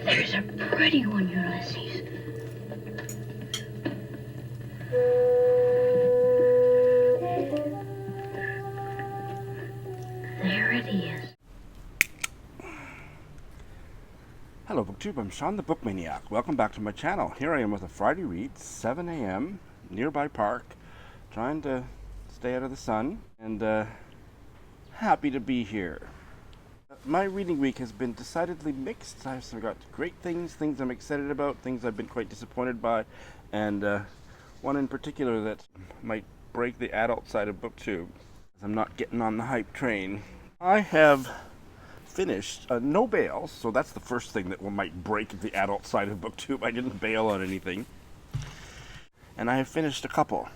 There's a pretty one, Ulysses. There it is. Hello BookTube, I'm Sean the Book Maniac. Welcome back to my channel. Here I am with a Friday read, 7 a.m., nearby park, trying to stay out of the sun, and happy to be here. My reading week has been decidedly mixed. I've got great things I'm excited about, things I've been quite disappointed by, and one in particular that might break the adult side of BookTube. I'm not getting on the hype train. I have finished no bails, so that's the first thing that might break the adult side of BookTube. I didn't bail on anything. And I have finished a couple.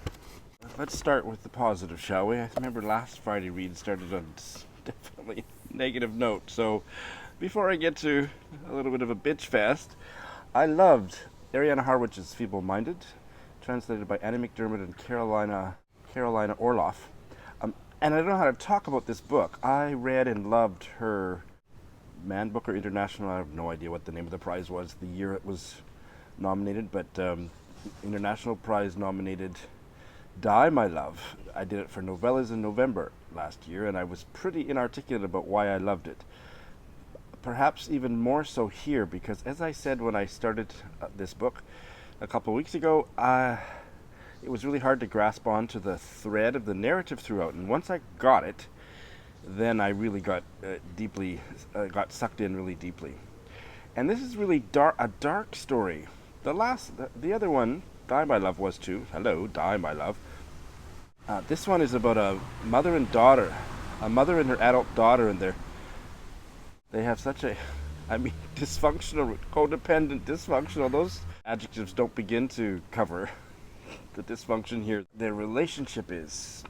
Let's start with the positive, shall we? I remember last Friday read started on definitely negative note. So before I get to a little bit of a bitch fest, I loved Ariana Harwich's Feeble-Minded, translated by Annie McDermott and Carolina Orloff. And I don't know how to talk about this book. I read and loved her Man Booker International. I have no idea what the name of the prize was, the year it was nominated, but International Prize nominated Die, My Love. I did it for Novellas in November last year, and I was pretty inarticulate about why I loved it. Perhaps even more so here, because as I said when I started this book a couple of weeks ago, it was really hard to grasp onto the thread of the narrative throughout, and once I got it, then I really got got sucked in really deeply. And this is really a dark story. The other one, Die My Love, was too. Hello, Die My Love. This one is about a mother and daughter, a mother and her adult daughter, and they have such dysfunctional, codependent, dysfunctional. Those adjectives don't begin to cover the dysfunction here. Their relationship is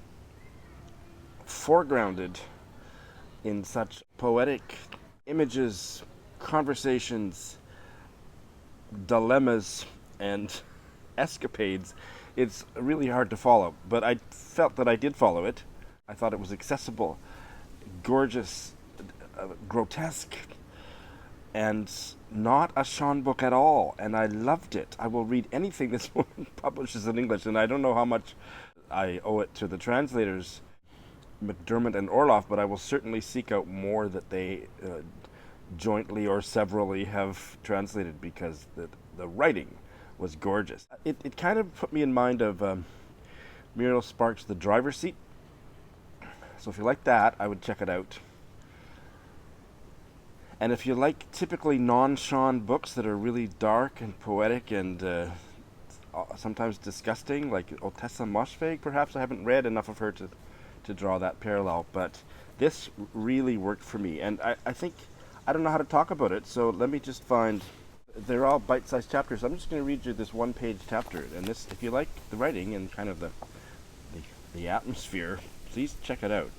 foregrounded in such poetic images, conversations, dilemmas, and escapades. It's really hard to follow, but I felt that I did follow it. I thought it was accessible, gorgeous, grotesque, and not a Sean book at all, and I loved it. I will read anything this woman publishes in English, and I don't know how much I owe it to the translators, McDermott and Orloff, but I will certainly seek out more that they jointly or severally have translated, because the writing was gorgeous. It kind of put me in mind of Muriel Sparks' The Driver's Seat, so if you like that, I would check it out. And if you like typically non-Sean books that are really dark and poetic and sometimes disgusting, like Otessa Moshfegh, perhaps. I haven't read enough of her to draw that parallel, but this really worked for me. And I think, I don't know how to talk about it, so let me just find, they're all bite-sized chapters. I'm just going to read you this one-page chapter. And this, if you like the writing and kind of the atmosphere, please check it out.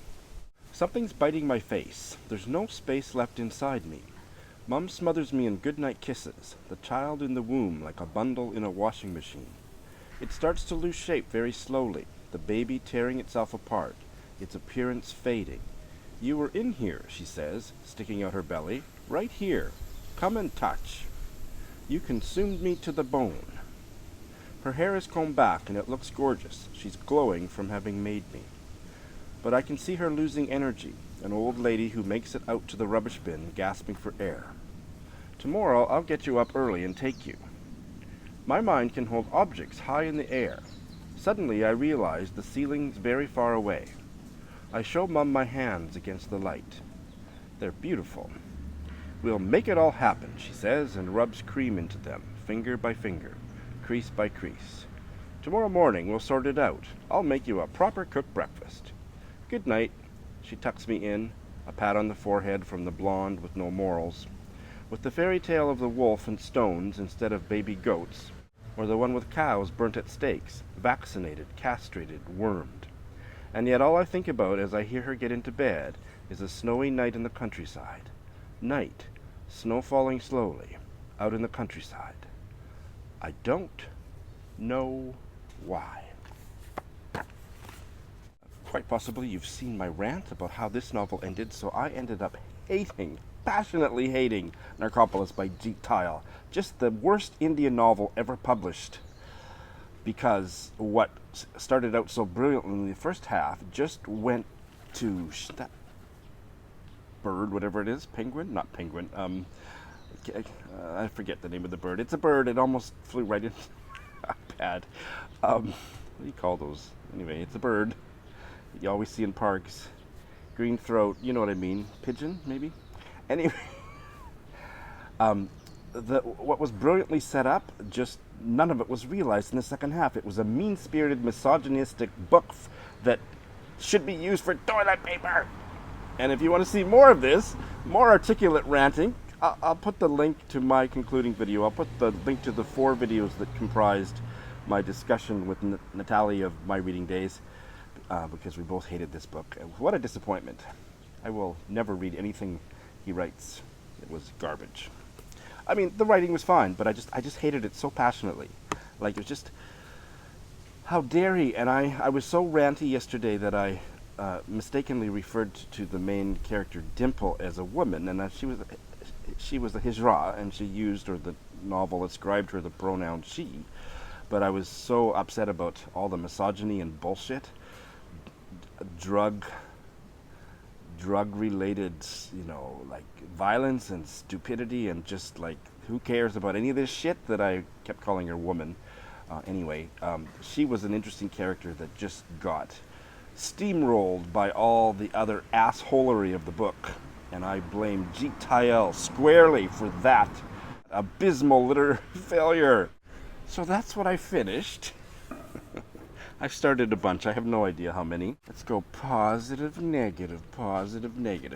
Something's biting my face. There's no space left inside me. Mum smothers me in goodnight kisses, the child in the womb like a bundle in a washing machine. It starts to lose shape very slowly, the baby tearing itself apart, its appearance fading. You were in here, she says, sticking out her belly. Right here. Come and touch. You consumed me to the bone. Her hair is combed back and it looks gorgeous. She's glowing from having made me. But I can see her losing energy, an old lady who makes it out to the rubbish bin, gasping for air. Tomorrow I'll get you up early and take you. My mind can hold objects high in the air. Suddenly I realize the ceiling's very far away. I show Mum my hands against the light. They're beautiful. We'll make it all happen, she says, and rubs cream into them, finger by finger, crease by crease. Tomorrow morning we'll sort it out. I'll make you a proper cooked breakfast. Good night. She tucks me in, a pat on the forehead from the blonde with no morals. With the fairy tale of the wolf and stones instead of baby goats, or the one with cows burnt at stakes, vaccinated, castrated, wormed. And yet all I think about as I hear her get into bed is a snowy night in the countryside. Night, snow falling slowly, out in the countryside. I don't know why. Quite possibly you've seen my rant about how this novel ended, so I ended up hating passionately hating Narcopolis by Jeet Tile. Just the worst Indian novel ever published. Because what started out so brilliantly in the first half just went to that bird, whatever it is, penguin? Not penguin. I forget the name of the bird. It's a bird. It almost flew right in. Bad. What do you call those? Anyway, it's a bird you always see in parks. Green throat, you know what I mean. Pigeon, maybe? Anyway, what was brilliantly set up, just none of it was realized in the second half. It was a mean-spirited, misogynistic book that should be used for toilet paper. And if you want to see more of this, more articulate ranting, I'll put the link to my concluding video. I'll put the link to the 4 videos that comprised my discussion with Natalie of My Reading Days, because we both hated this book. What a disappointment. I will never read anything he writes. It was garbage. I mean, the writing was fine, but I just hated it so passionately. Like, it was just, how dare he? And I was so ranty yesterday that I mistakenly referred to the main character Dimple as a woman, and she was a hijra, and she used, or the novel ascribed her the pronoun she. But I was so upset about all the misogyny and bullshit, drug-related, like violence and stupidity, and just like, who cares about any of this shit, that I kept calling her woman. Anyway, she was an interesting character that just got steamrolled by all the other assholery of the book, and I blame Jeet Tile squarely for that abysmal literary failure. So that's what I finished. I've started a bunch. I have no idea how many. Let's go positive, negative,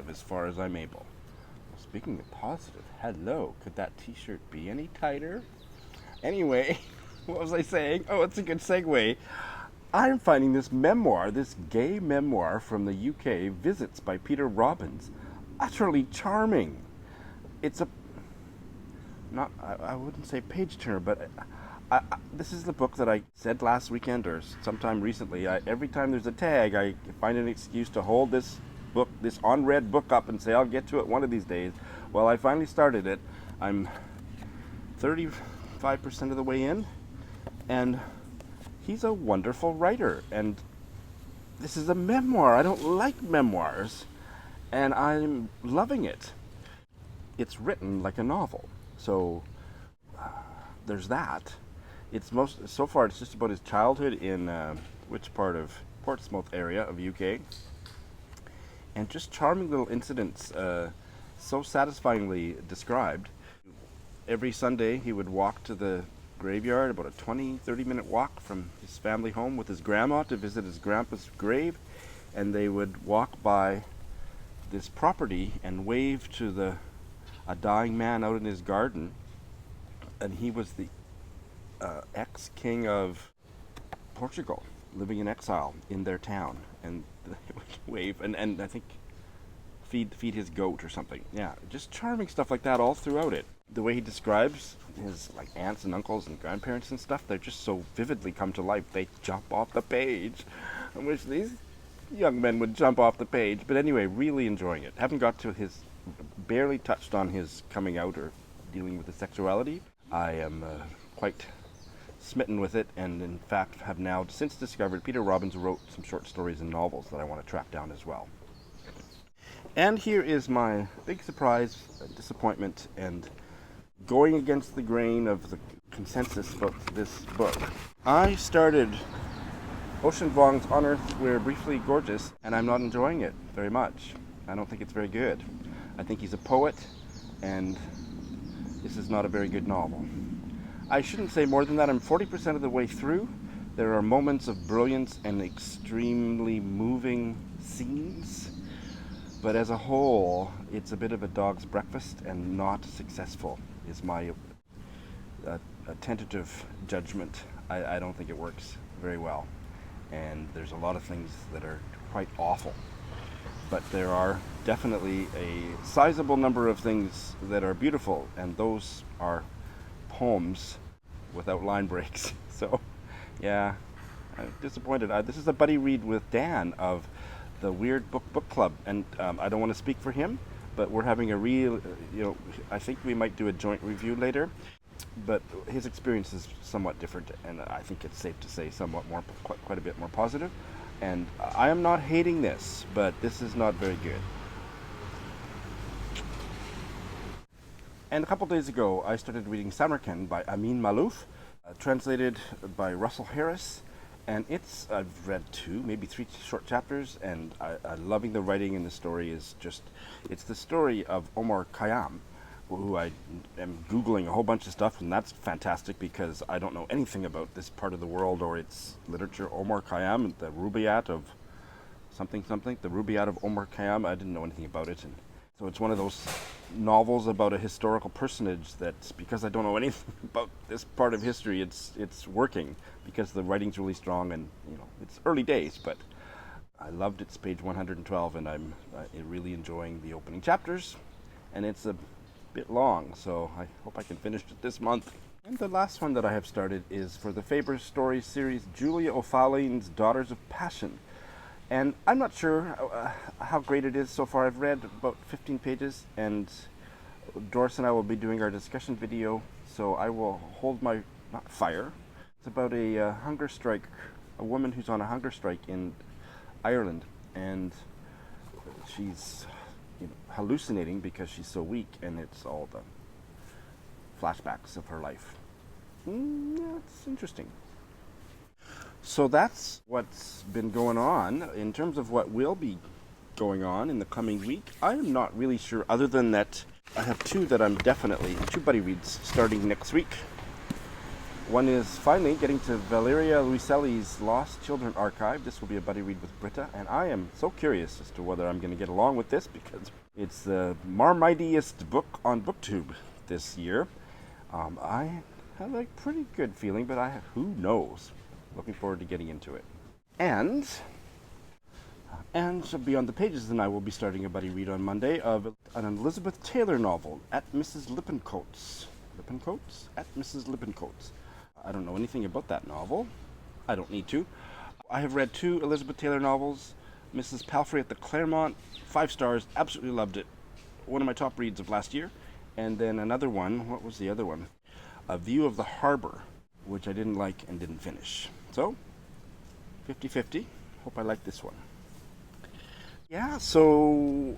as far as I'm able. Well, speaking of positive, hello. Could that t-shirt be any tighter? Anyway, what was I saying? Oh, it's a good segue. I'm finding this memoir, this gay memoir from the UK, Visits by Peter Robbins, utterly charming. It's I wouldn't say page turner, but this is the book that I said last weekend or sometime recently. Every time there's a tag, I find an excuse to hold this book, this unread book up, and say I'll get to it one of these days. Well, I finally started it. I'm 35% of the way in, and he's a wonderful writer, and this is a memoir. I don't like memoirs, and I'm loving it. It's written like a novel, so there's that. So far it's just about his childhood in which part of Portsmouth area of UK, and just charming little incidents, so satisfyingly described. Every Sunday he would walk to the graveyard, about a 20-30 minute walk from his family home, with his grandma to visit his grandpa's grave, and they would walk by this property and wave to a dying man out in his garden, and he was the ex-king of Portugal, living in exile in their town, and they would wave and I think feed his goat or something. Yeah, just charming stuff like that all throughout it. The way he describes his like aunts and uncles and grandparents and stuff, they're just so vividly come to life. They jump off the page. I wish these young men would jump off the page. But anyway, really enjoying it. Haven't got to barely touched on his coming out or dealing with his sexuality. I am quite smitten with it, and in fact have now since discovered Peter Robbins wrote some short stories and novels that I want to track down as well. And here is my big surprise, disappointment, and going against the grain of the consensus about this book. I started Ocean Vuong's On Earth We're Briefly Gorgeous, and I'm not enjoying it very much. I don't think it's very good. I think he's a poet, and this is not a very good novel. I shouldn't say more than that. I'm 40% of the way through. There are moments of brilliance and extremely moving scenes, but as a whole, it's a bit of a dog's breakfast and not successful, is my a tentative judgment. I don't think it works very well, and there's a lot of things that are quite awful, but there are definitely a sizable number of things that are beautiful, and those are poems without line breaks. So yeah, I'm disappointed. This is a buddy read with Dan of the Weird Book Club, and I don't want to speak for him, but we're having a real, I think we might do a joint review later. But his experience is somewhat different, and I think it's safe to say somewhat more, quite a bit more positive. And I am not hating this, but this is not very good. And a couple days ago, I started reading Samarkand by Amin Malouf, translated by Russell Harris. And I've read 2, maybe 3 short chapters, and I'm loving the writing, and the story is it's the story of Omar Khayyam, who I am Googling a whole bunch of stuff, and that's fantastic because I don't know anything about this part of the world or its literature. Omar Khayyam, the Rubaiyat of something, the Rubaiyat of Omar Khayyam, I didn't know anything about it. And so it's one of those novels about a historical personage that's, because I don't know anything about this part of history, it's working because the writing's really strong, and it's early days, but I loved it. It's page 112, and I'm really enjoying the opening chapters, and it's a bit long, so I hope I can finish it this month. And the last one that I have started is for the Faber Stories series, Julia O'Fallon's Daughters of Passion. And I'm not sure how great it is so far. I've read about 15 pages, and Doris and I will be doing our discussion video, so I will hold my, not fire. It's about a hunger strike, a woman who's on a hunger strike in Ireland, and she's hallucinating because she's so weak, and it's all the flashbacks of her life. Yeah, it's interesting. So that's what's been going on. In terms of what will be going on in the coming week, I am not really sure, other than that I have 2 that I'm definitely, 2 buddy reads starting next week. One is finally getting to Valeria Luiselli's Lost Children Archive. This will be a buddy read with Britta, and I am so curious as to whether I'm going to get along with this, because it's the marmitiest book on BookTube this year. I have a pretty good feeling, but who knows? Looking forward to getting into it. And Beyond the Pages and I will be starting a buddy read on Monday of an Elizabeth Taylor novel, At Mrs. Lippencoat's. At Mrs. Lippencoat's. I don't know anything about that novel. I don't need to. I have read 2 Elizabeth Taylor novels. Mrs. Palfrey at the Claremont, 5 stars, absolutely loved it. One of my top reads of last year. And then another one, what was the other one? A View of the Harbor, which I didn't like and didn't finish. So, 50-50. Hope I like this one. Yeah, so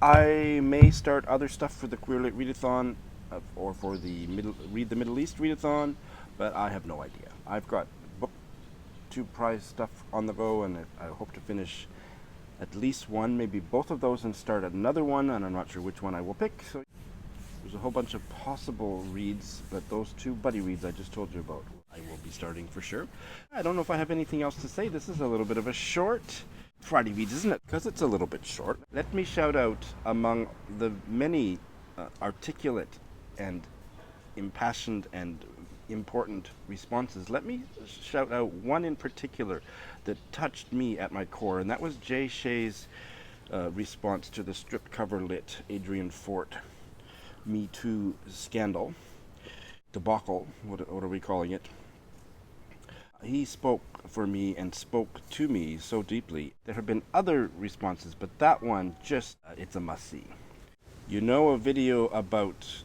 I may start other stuff for the Queer Lit Readathon or for the Read the Middle East Readathon, but I have no idea. I've got BookTube prize stuff on the go, and I hope to finish at least one, maybe both of those, and start another one, and I'm not sure which one I will pick. So there's a whole bunch of possible reads, but those 2 buddy reads I just told you about, I will be starting for sure. I don't know if I have anything else to say. This is a little bit of a short Friday reads, isn't it? Because it's a little bit short. Let me shout out, among the many articulate and impassioned and important responses, let me shout out one in particular that touched me at my core, and that was Jay Shea's response to the stripped cover lit Adrian Fort Me Too scandal, debacle, what are we calling it? He spoke for me and spoke to me so deeply. There have been other responses, but that one just, it's a must-see. A video about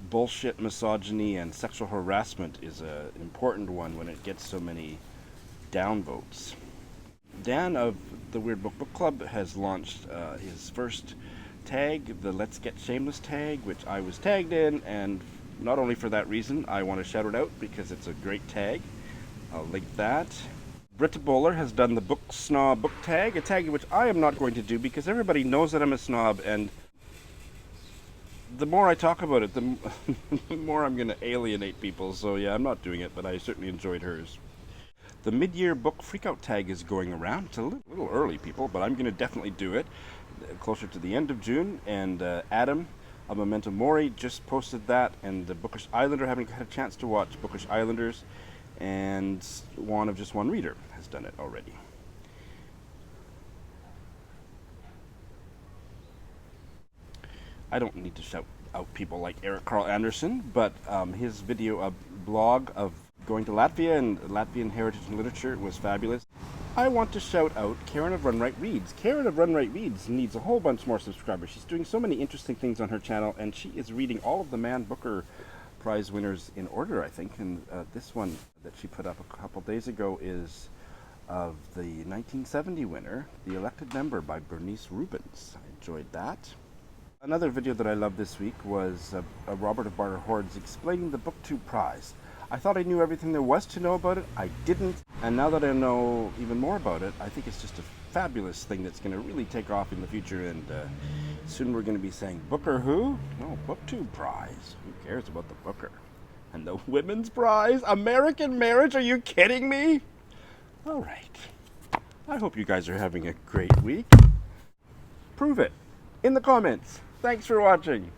bullshit misogyny and sexual harassment is an important one when it gets so many downvotes. Dan of the Weird Book Club has launched his first tag, the Let's Get Shameless tag, which I was tagged in, and not only for that reason, I want to shout it out because it's a great tag. I'll link that. Britta Bowler has done the Book Snob book tag, a tag which I am not going to do because everybody knows that I'm a snob, and the more I talk about it, the more I'm going to alienate people. So yeah, I'm not doing it, but I certainly enjoyed hers. The MidYear Book Freak-Out Tag is going around. It's a little early, people, but I'm going to definitely do it closer to the end of June. And Adam of Memento Mori just posted that, and the Bookish Islander, haven't had a chance to watch Bookish Islanders, and Juan of Just One Reader has done it already. I don't need to shout out people like Eric Carl Anderson, but his video, a blog of going to Latvia and Latvian heritage and literature was fabulous. I want to shout out Karen of Run Right Reads. Karen of Run Right Reads needs a whole bunch more subscribers. She's doing so many interesting things on her channel, and she is reading all of the Man Booker Prize winners in order, I think. And this one that she put up a couple days ago is of the 1970 winner, The Elected Member by Bernice Rubens. I enjoyed that. Another video that I loved this week was Robert of Barter Hordes explaining the BookTube prize. I thought I knew everything there was to know about it. I didn't. And now that I know even more about it, I think it's just a fabulous thing that's going to really take off in the future. And soon we're going to be saying, Booker who? No, BookTube prize. Who cares about the Booker? And the Women's Prize? American Marriage? Are you kidding me? All right. I hope you guys are having a great week. Prove it in the comments. Thanks for watching.